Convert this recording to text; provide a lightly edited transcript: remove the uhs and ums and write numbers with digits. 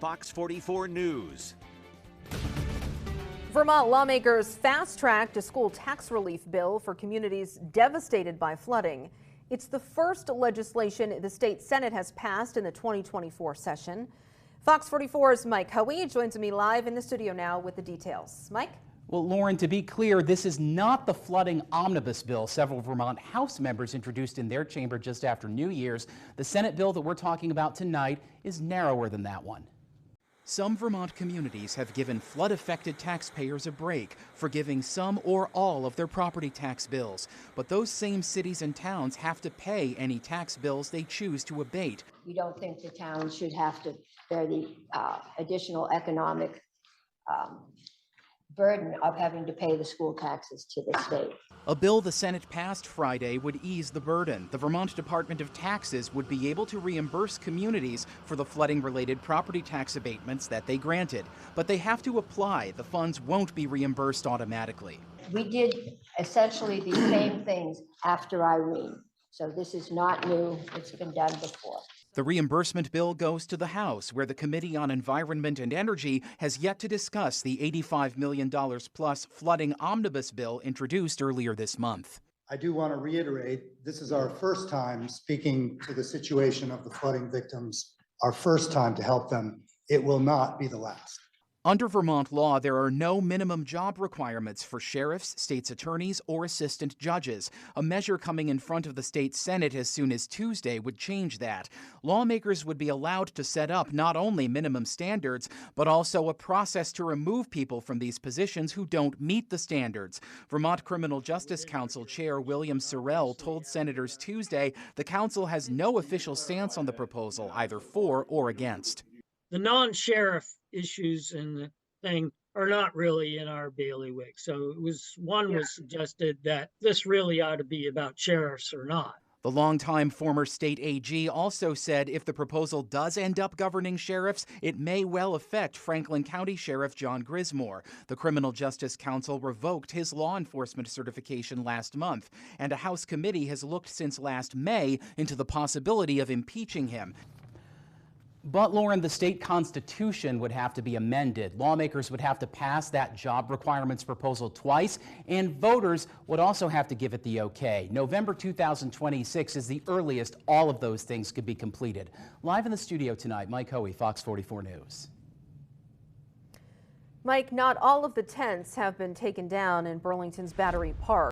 Fox 44 News. Vermont lawmakers fast-tracked a school tax relief bill for communities devastated by flooding. It's the first legislation the state Senate has passed in the 2024 session. Fox 44's Mike Hoey joins me live in the studio now with the details. Mike? Well, Lauren, to be clear, this is not the flooding omnibus bill several Vermont House members introduced in their chamber just after New Year's. The Senate bill that we're talking about tonight is narrower than that one. Some Vermont communities have given flood-affected taxpayers a break, forgiving some or all of their property tax bills. But those same cities and towns have to pay any tax bills they choose to abate. We don't think the town should have to bear the additional economic burden of having to pay the school taxes to the state. A bill the Senate passed Friday would ease the burden. The Vermont Department of Taxes would be able to reimburse communities for the flooding-related property tax abatements that they granted. But they have to apply. The funds won't be reimbursed automatically. We did essentially the same things after Irene. So this is not new. It's been done before. The reimbursement bill goes to the House, where the Committee on Environment and Energy has yet to discuss the $85 million plus flooding omnibus bill introduced earlier this month. I do want to reiterate, this is our first time speaking to the situation of the flooding victims, our first time to help them. It will not be the last. Under Vermont law, there are no minimum job requirements for sheriffs, state's attorneys, or assistant judges. A measure coming in front of the state Senate as soon as Tuesday would change that. Lawmakers would be allowed to set up not only minimum standards, but also a process to remove people from these positions who don't meet the standards. Vermont Criminal Justice Council Chair William Sorrell told senators Tuesday the council has no official stance on the proposal, either for or against. The non-sheriff issues and the thing are not really in our bailiwick. So was suggested that this really ought to be about sheriffs or not. The longtime former state AG also said if the proposal does end up governing sheriffs, it may well affect Franklin County Sheriff John Grismore. The Criminal Justice Council revoked his law enforcement certification last month, and a House committee has looked since last May into the possibility of impeaching him. But, Lauren, the state constitution would have to be amended. Lawmakers would have to pass that job requirements proposal twice, and voters would also have to give it the okay. November 2026 is the earliest all of those things could be completed. Live in the studio tonight, Mike Hoey, Fox 44 News. Mike, not all of the tents have been taken down in Burlington's Battery Park.